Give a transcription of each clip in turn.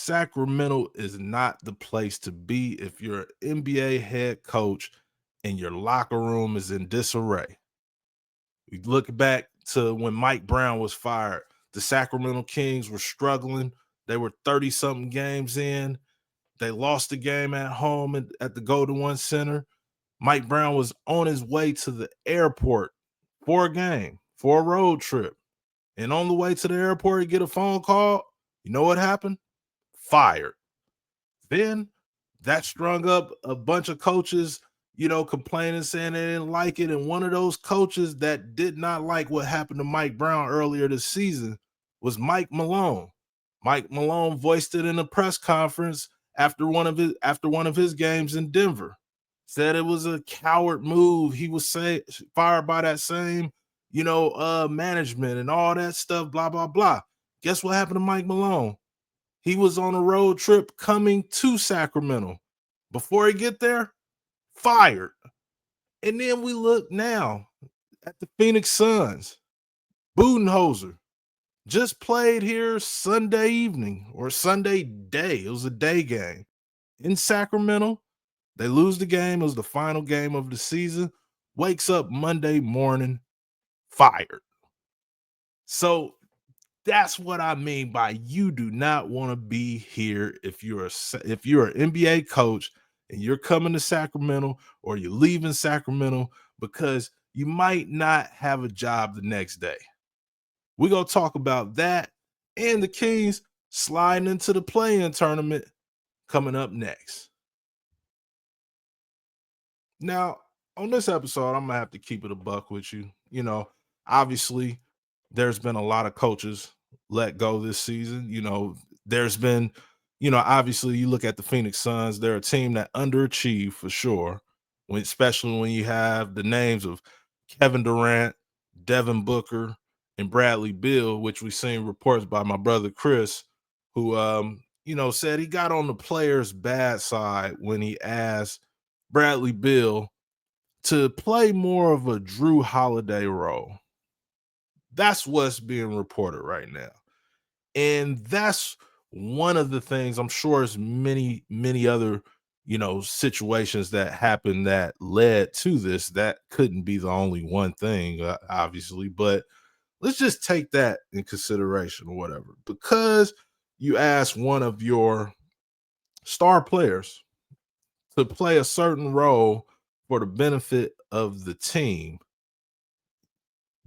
Sacramento is not the place to be if you're an NBA head coach and your locker room is in disarray. We look back to when Mike Brown was fired. The Sacramento Kings were struggling. They were 30 something games in. They lost the game at home at the Golden One Center. Mike Brown was on his way to the airport for a game, for a road trip. And on the way to the airport, he get a phone call. You know what happened? Fired. Then that strung up a bunch of coaches, complaining, saying they didn't like it. And one of those coaches that did not like what happened to Mike Brown earlier this season was Mike Malone. Mike Malone voiced it in a press conference after one of his games in Denver. Said it was a coward move. He was fired by that same, management and all that stuff, blah, blah, blah. Guess what happened to Mike Malone? He was on a road trip coming to Sacramento. Before he get there, fired. And then we look now at the Phoenix Suns. Budenholzer just played here Sunday evening or Sunday day. It was a day game in Sacramento. They lose the game. It was the final game of the season. Wakes up Monday morning, fired. So that's what I mean by you do not want to be here if you're an NBA coach and you're coming to Sacramento or you're leaving Sacramento because you might not have a job the next day. We're going to talk about that and the Kings sliding into the play-in tournament coming up next. Now, on this episode, I'm going to have to keep it a buck with you. Obviously, there's been a lot of coaches let go this season. There's been, obviously you look at the Phoenix Suns, they're a team that underachieved for sure, especially when you have the names of Kevin Durant, Devin Booker, and Bradley Beal, which we've seen reports by my brother Chris, who, said he got on the players' bad side when he asked Bradley Beal to play more of a Drew Holiday role. That's what's being reported right now. And that's one of the things, I'm sure there's many, many other, situations that happened that led to this. That couldn't be the only one thing, obviously, but let's just take that in consideration or whatever. Because you ask one of your star players to play a certain role for the benefit of the team,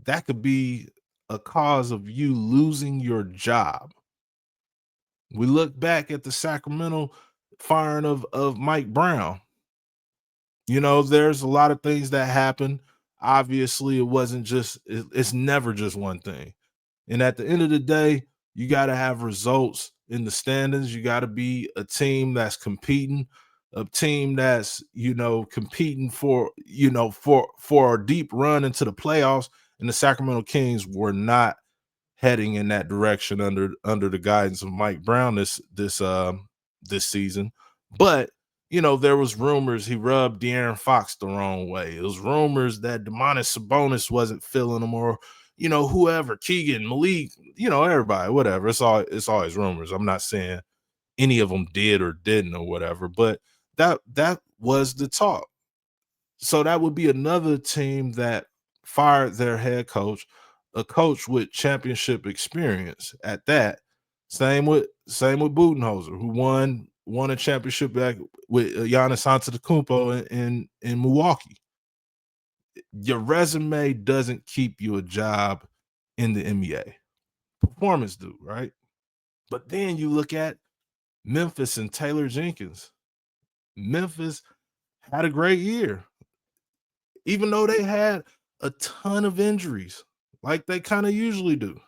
that could be a cause of you losing your job. We look back at the Sacramento firing of Mike Brown. There's a lot of things that happen. Obviously, it's never just one thing. And at the end of the day, you got to have results in the standings. You got to be a team that's competing, a team that's, competing for a deep run into the playoffs. And the Sacramento Kings were not heading in that direction under the guidance of Mike Brown this season. But there was rumors he rubbed De'Aaron Fox the wrong way. It was rumors that Domantas Sabonis wasn't feeling him, or whoever, Keegan, Malik, everybody, whatever. It's always rumors. I'm not saying any of them did or didn't or whatever, but that was the talk. So that would be another team that fired their head coach, a coach with championship experience at that. Same with Budenholzer, who won a championship back with Giannis Antetokounmpo in Milwaukee. Your resume doesn't keep you a job in the NBA. Performance do, right? But then you look at Memphis and Taylor Jenkins. Memphis had a great year, even though they had a ton of injuries, like they kind of usually do.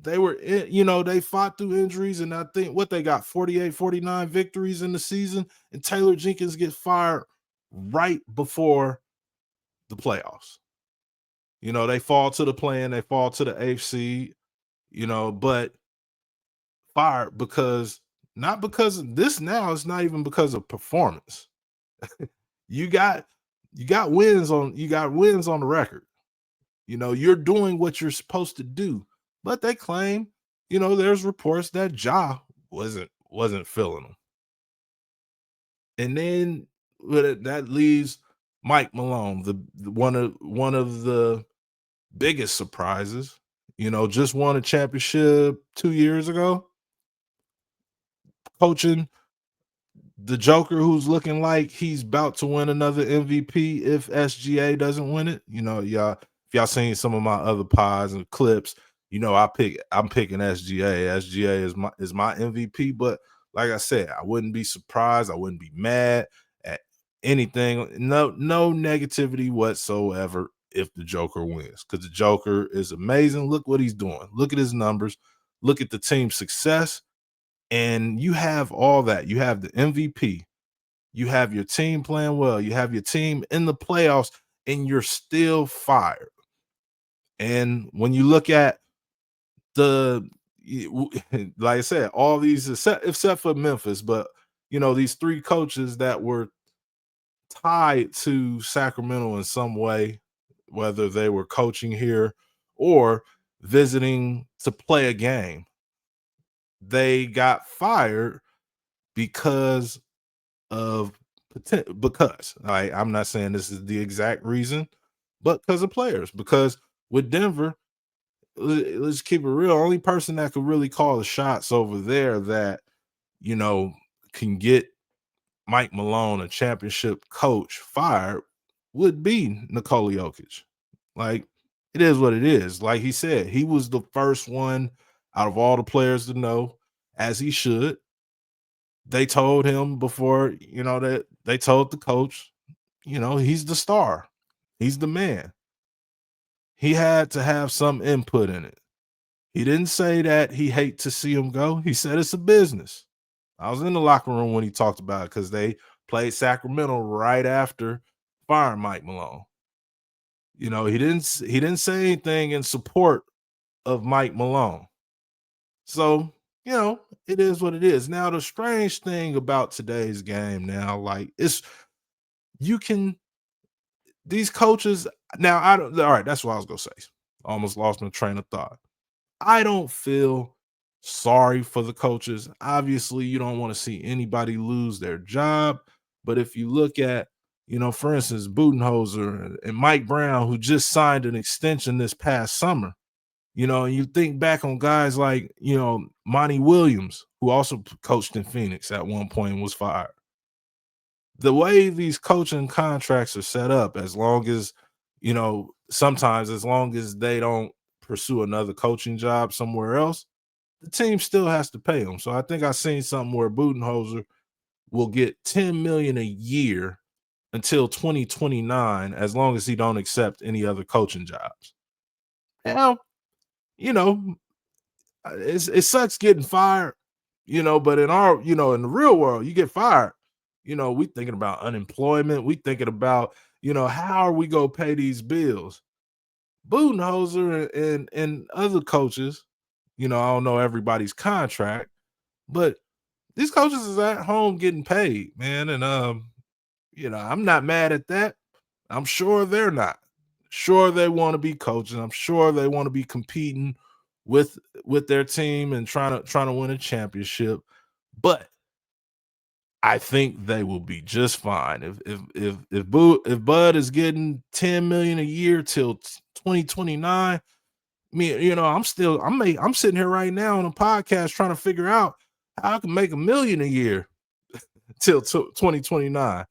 They were, they fought through injuries, and I think what they got 48, 49 victories in the season, and Taylor Jenkins gets fired right before the playoffs. They fall to the play-in, they fall to the AFC, but fired not because of this now, it's not even because of performance. You got wins on the record. You're doing what you're supposed to do. But they claim, there's reports that Ja wasn't feeling him. And then that leaves Mike Malone, one of the biggest surprises. Just won a championship 2 years ago, coaching the Joker, who's looking like he's about to win another MVP if SGA doesn't win it. Y'all, if y'all seen some of my other pods and clips, I'm picking SGA. SGA is my MVP. But like I said, I wouldn't be surprised. I wouldn't be mad at anything. No negativity whatsoever if the Joker wins, because the Joker is amazing. Look what he's doing. Look at his numbers. Look at the team's success. And you have all that. You have the MVP. You have your team playing well. You have your team in the playoffs, and you're still fired. And when you look at like I said, all these except for Memphis, but these three coaches that were tied to Sacramento in some way, whether they were coaching here or visiting to play a game, they got fired because of because I'm not saying this is the exact reason, but because of players. Because with Denver, let's keep it real. Only person that could really call the shots over there that you know can get Mike Malone, a championship coach, fired would be Nikola Jokic. Like, it is what it is. Like he said, he was the first one out of all the players to know, as he should. They told him before, that they told the coach, he's the star. He's the man. He had to have some input in it. He didn't say that he hate to see him go. He said it's a business. I was in the locker room when he talked about it because they played Sacramento right after firing Mike Malone. He didn't say anything in support of Mike Malone. So, it is what it is. Now, the strange thing about today's game now, like, it's you can these coaches now. I don't. All right, that's what I was gonna say. Almost lost my train of thought. I don't feel sorry for the coaches. Obviously, you don't want to see anybody lose their job. But if you look at, for instance, Budenholzer and Mike Brown, who just signed an extension this past summer, and you think back on guys like, Monty Williams, who also coached in Phoenix at one point and was fired. The way these coaching contracts are set up, as long as, sometimes as long as they don't pursue another coaching job somewhere else, the team still has to pay them. So I think I seen something where Budenholzer will get 10 million a year until 2029, as long as he don't accept any other coaching jobs. Now, you know, it sucks getting fired, but in the real world, you get fired. We thinking about unemployment. We thinking about, how are we gonna pay these bills? Budenholzer and other coaches, I don't know everybody's contract, but these coaches is at home getting paid, man. And I'm not mad at that. I'm sure they're not. Sure, they want to be coaching. I'm sure they want to be competing with their team and trying to win a championship. But I think they will be just fine if Bud is getting 10 million a year till 2029. Me, I'm sitting here right now on a podcast trying to figure out how I can make 1 million a year till 2029.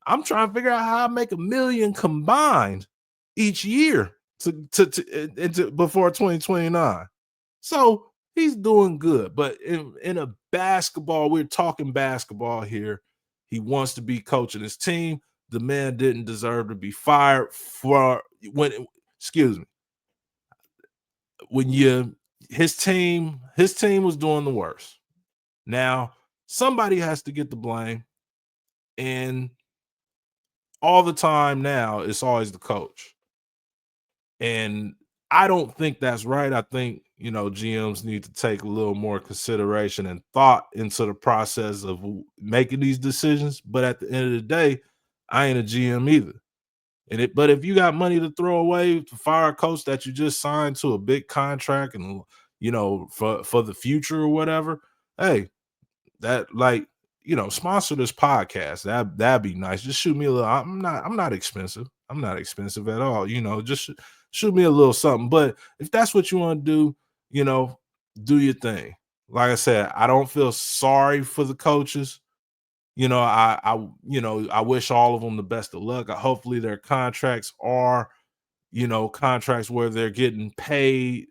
I'm trying to figure out how I make 1 million combined each year into before 2029. So he's doing good. But in a basketball, we're talking basketball here. He wants to be coaching his team. The man didn't deserve to be fired for excuse me, when his team was doing the worst. Now, somebody has to get the blame. And all the time now, it's always the coach. And I don't think that's right. I think, GMs need to take a little more consideration and thought into the process of making these decisions. But at the end of the day, I ain't a GM either. But if you got money to throw away to fire a coach that you just signed to a big contract and for the future or whatever, hey, that like sponsor this podcast. That'd be nice. Just shoot me a little. I'm not expensive. I'm not expensive at all. Just shoot me a little something. But if that's what you want to do, you know, do your thing. Like I said, I don't feel sorry for the coaches. I wish all of them the best of luck. Hopefully their contracts are contracts where they're getting paid,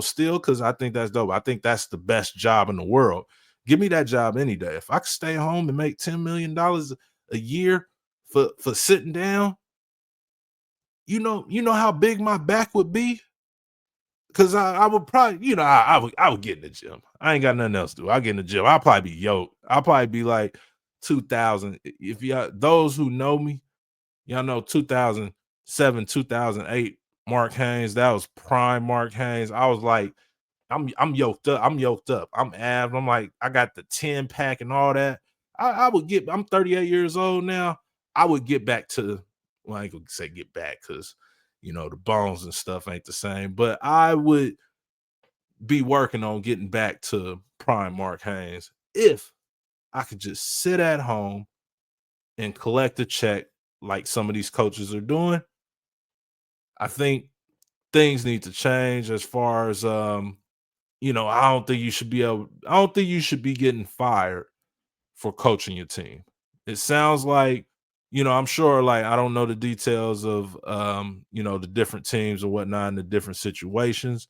still, because I think that's dope. I think that's the best job in the world. Give me that job any day. If I could stay home and make $10 million a year for sitting down, you know how big my back would be. Cause I would probably, I would get in the gym. I ain't got nothing else to do. I'll get in the gym. I'll probably be yoked. I'll probably be like 2000. If y'all those who know me, y'all know 2007, 2008 Mark Haynes. That was prime Mark Haynes. I was like, I'm yoked up. I'm yoked up. I'm ab. I'm like, I got the 10 pack and all that. I'm 38 years old now. I would get back to, well, I ain't gonna say get back because the bones and stuff ain't the same, but I would be working on getting back to prime Mark Haynes if I could just sit at home and collect a check like some of these coaches are doing. I think things need to change as far as I don't think you should be getting fired for coaching your team. It sounds like, I'm sure like I don't know the details of the different teams or whatnot in the different situations,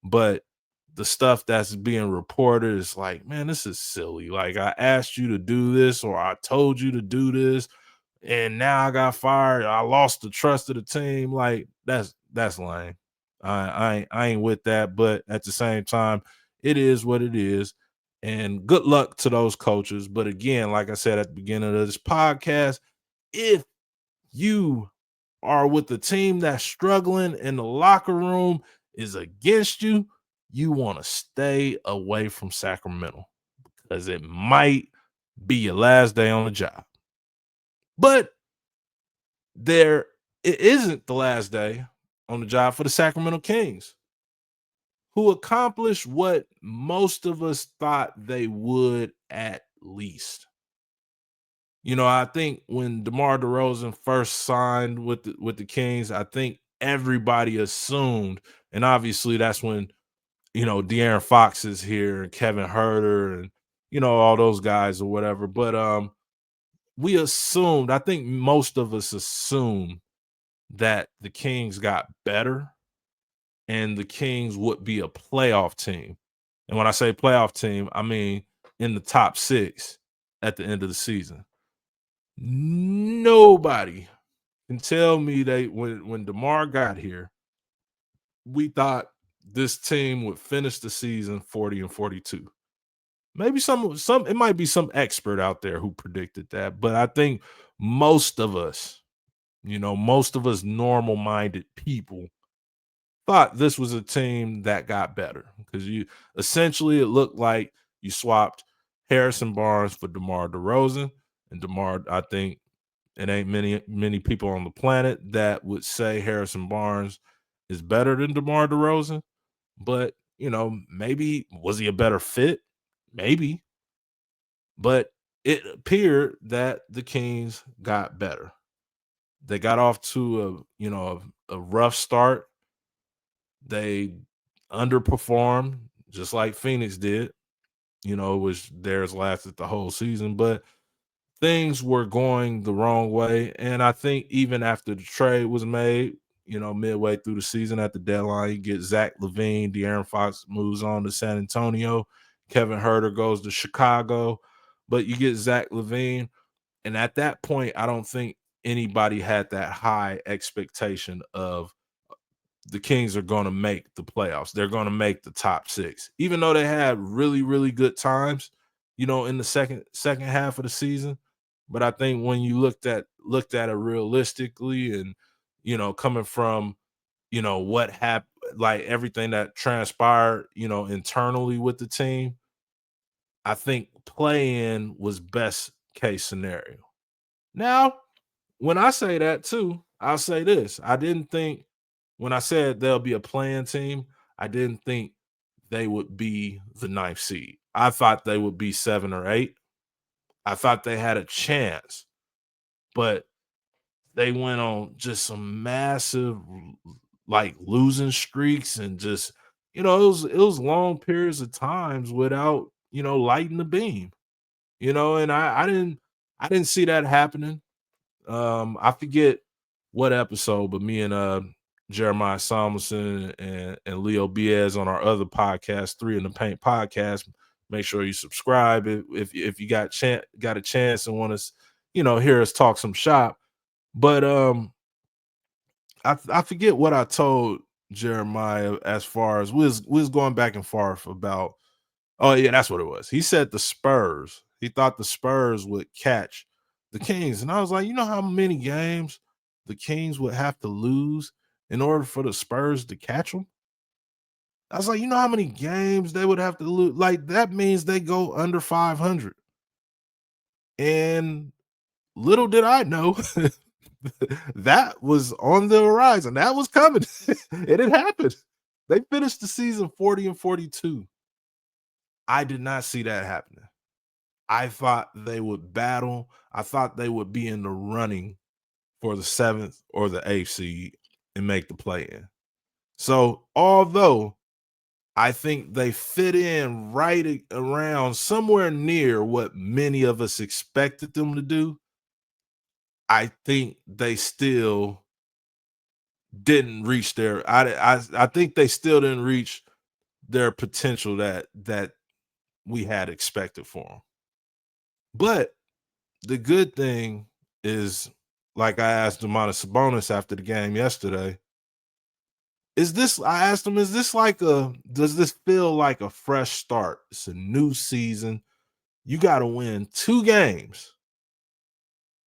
but the stuff that's being reported is like, man, this is silly. Like I asked you to do this or I told you to do this and now I got fired. I lost the trust of the team. Like that's lame. I ain't with that. But at the same time, it is what it is. And good luck to those coaches. But again, like I said at the beginning of this podcast, if you are with the team that's struggling and the locker room is against you, you want to stay away from Sacramento because it might be your last day on the job. But there it isn't the last day on the job for the Sacramento Kings, who accomplished what most of us thought they would at least. I think when DeMar DeRozan first signed with the Kings, I think everybody assumed, and obviously that's when De'Aaron Fox is here and Kevin Herter and all those guys or whatever. But we assumed, I think most of us assumed that the Kings got better and the Kings would be a playoff team. And when I say playoff team, I mean in the top 6 at the end of the season. Nobody can tell me they when DeMar got here, we thought this team would finish the season 40-42. Maybe some it might be some expert out there who predicted that, but I think most of us, most of us normal-minded people thought this was a team that got better because you essentially it looked like you swapped Harrison Barnes for DeMar DeRozan. And DeMar, I think it ain't many people on the planet that would say Harrison Barnes is better than DeMar DeRozan. But maybe was he a better fit? Maybe. But it appeared that the Kings got better. They got off to a rough start. They underperformed just like Phoenix did, which theirs lasted the whole season, but things were going the wrong way. And I think even after the trade was made, midway through the season at the deadline, you get Zach LaVine, De'Aaron Fox moves on to San Antonio, Kevin Herter goes to Chicago, but you get Zach LaVine. And at that point, I don't think anybody had that high expectation of the Kings are going to make the playoffs. They're going to make the top 6, even though they had really, really good times, in the second half of the season. But I think when you looked at it realistically and, coming from, what happened, like everything that transpired, internally with the team, I think play-in was best case scenario. Now, when I say that too, I'll say this. I didn't think when I said there'll be a playing team, I didn't think they would be the 9th seed. I thought they would be 7 or 8. I thought they had a chance, but they went on just some massive like losing streaks and just it was long periods of times without lighting the beam. And I didn't see that happening. I forget what episode, but me and Jeremiah Samuelson and Leo Biaz on our other podcast, Three in the Paint podcast. Make sure you subscribe if you got a chance and want to hear us talk some shop. But I forget what I told Jeremiah as far as we was going back and forth about. Oh yeah, that's what it was. He said the Spurs. He thought the Spurs would catch the Kings, and I was like, you know how many games the Kings would have to lose in order for the Spurs to catch them? I was like, you know how many games they would have to lose? Like that means they go under 500. And little did I know that was on the horizon. That was coming. And it happened. They finished the season 40-42. I did not see that happening. I thought they would battle. I thought they would be in the running for the 7th or the 8th seed and make the play in. So, although I think they fit in right around somewhere near what many of us expected them to do, I think they still didn't reach their I think they still didn't reach their potential that we had expected for them. But the good thing is, like I asked Domantas Sabonis after the game yesterday, I asked him, does this feel like a fresh start? It's a new season. You got to win 2 games,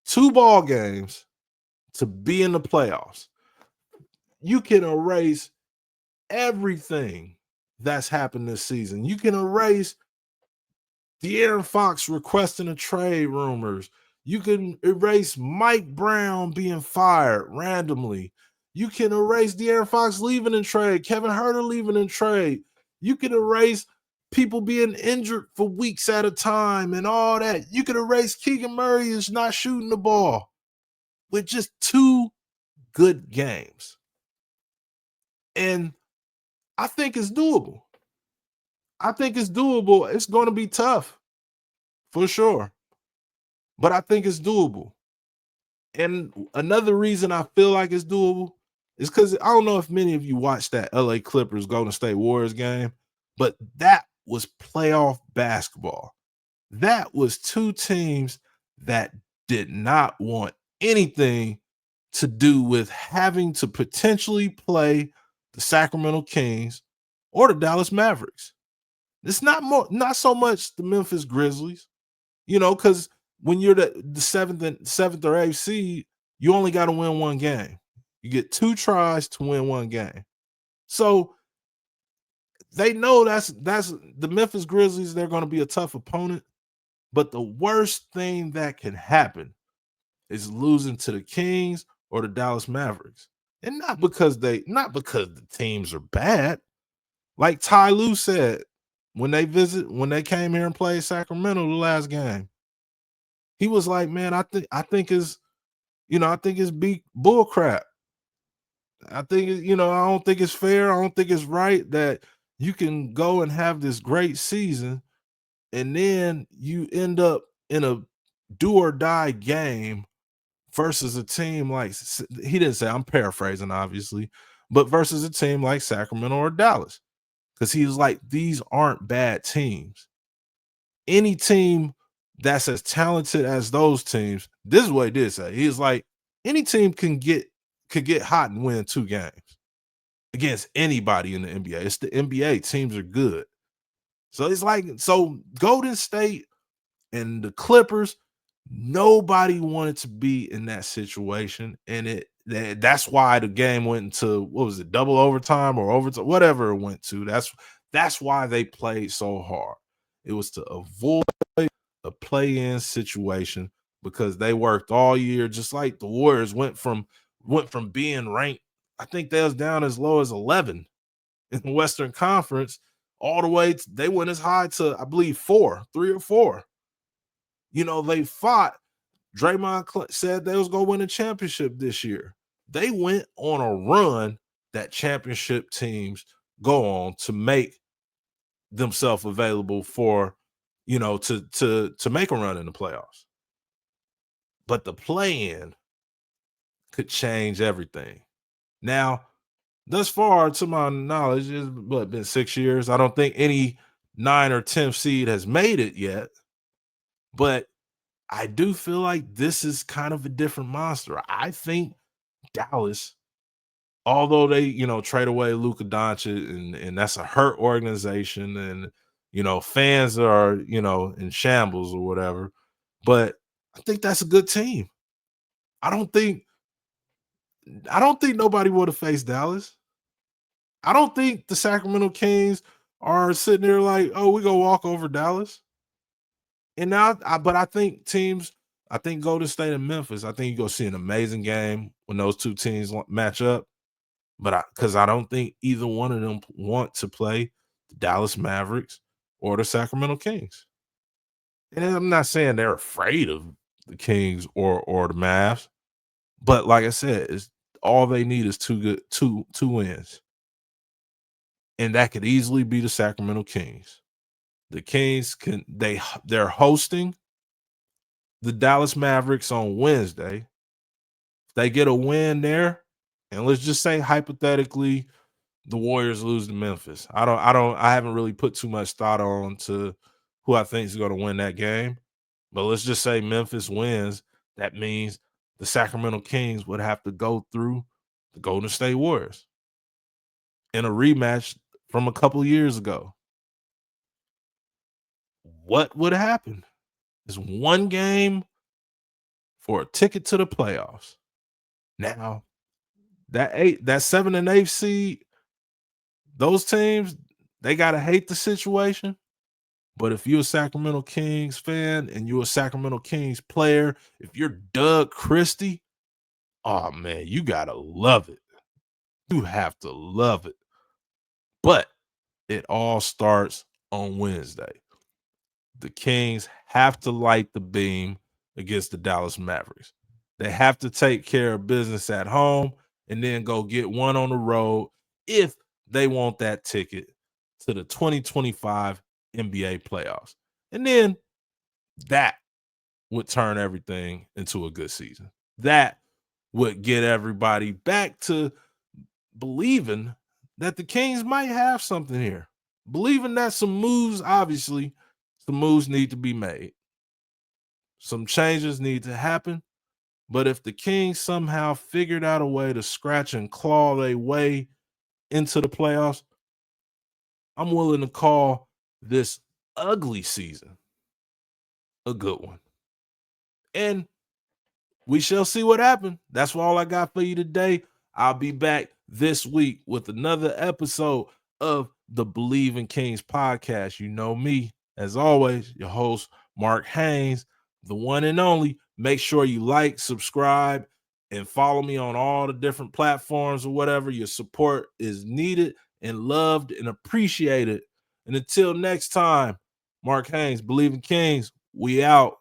2 ball games to be in the playoffs. You can erase everything that's happened this season. You can erase De'Aaron Fox requesting a trade rumors. You can erase Mike Brown being fired randomly. You can erase De'Aaron Fox leaving in trade, Kevin Huerter leaving in trade. You can erase people being injured for weeks at a time and all that. You can erase Keegan Murray is not shooting the ball with just 2 good games. And I think it's doable. It's going to be tough for sure, but I think it's doable. And another reason I feel like it's doable is because I don't know if many of you watched that LA Clippers Golden State Warriors game, but that was playoff basketball. That was 2 teams that did not want anything to do with having to potentially play the Sacramento Kings or the Dallas Mavericks. It's not so much the Memphis Grizzlies, because when you're the seventh or eighth seed, you only got to win 1 game. You get 2 tries to win 1 game. So they know that's the Memphis Grizzlies. They're going to be a tough opponent, but the worst thing that can happen is losing to the Kings or the Dallas Mavericks, and not because the teams are bad. Like Ty Lue said when they came here and played Sacramento the last game, he was like, "Man, I think it's beat bull crap. I don't think it's fair. I don't think it's right that you can go and have this great season and then you end up in a do or die game versus a team like," he didn't say, I'm paraphrasing obviously, but versus a team like Sacramento or Dallas. Because he was like, these aren't bad teams. Any team that's as talented as those teams, this is what he did say. He's like, any team could get hot and win 2 games against anybody in the NBA. It's the NBA. Teams are good. So it's like, Golden State and the Clippers, nobody wanted to be in that situation. And that's why the game went into, what was it, double overtime or overtime, whatever it went to. That's why they played so hard. It was to avoid a play-in situation because they worked all year, just like the Warriors went from being ranked. I think they was down as low as 11 in the Western Conference all the way. They went as high to, I Bleav, 3 or 4. They fought. Draymond said they was going to win a championship this year. They went on a run that championship teams go on to make themselves available for, to make a run in the playoffs. But the play-in could change everything. Now, thus far, to my knowledge, it's been 6 years. I don't think any 9 or 10th seed has made it yet. But I do feel like this is kind of a different monster. I think Dallas, although they, trade away Luka Doncic, and that's a hurt organization, and fans are, in shambles or whatever. But I think that's a good team. I don't think nobody would have faced Dallas. I don't think the Sacramento Kings are sitting there like, oh, we're gonna walk over Dallas. And now, but I think Golden State and Memphis, I think you're gonna see an amazing game when those two teams match up. But because I don't think either one of them want to play the Dallas Mavericks or the Sacramento Kings. And I'm not saying they're afraid of the Kings or the Mavs, but like I said, it's all they need is two wins. And that could easily be the Sacramento Kings. The Kings they're hosting the Dallas Mavericks on Wednesday. If they get a win there, and let's just say hypothetically the Warriors lose to Memphis. I haven't really put too much thought on to who I think is going to win that game. But let's just say Memphis wins. That means the Sacramento Kings would have to go through the Golden State Warriors in a rematch from a couple years ago. What would happen? It's one game for a ticket to the playoffs. Now, that 7 and 8 seed, those teams, they gotta hate the situation. But if you're a Sacramento Kings fan and you're a Sacramento Kings player, if you're Doug Christie, oh man, you gotta love it. You have to love it. But it all starts on Wednesday. The Kings have to light the beam against the Dallas Mavericks. They have to take care of business at home and then go get one on the road if they want that ticket to the 2025 NBA playoffs. And then that would turn everything into a good season. That would get everybody back to believing that the Kings might have something here. Believing that some moves need to be made. Some changes need to happen. But if the Kings somehow figured out a way to scratch and claw their way into the playoffs, I'm willing to call this ugly season a good one. And we shall see what happens. That's all I got for you today. I'll be back this week with another episode of the Bleav in Kings podcast. You know me, as always, your host, Mark Haynes, the one and only. Make sure you like, subscribe, and follow me on all the different platforms or whatever. Your support is needed and loved and appreciated. And until next time, Mark Haynes, Bleav in Kings, we out.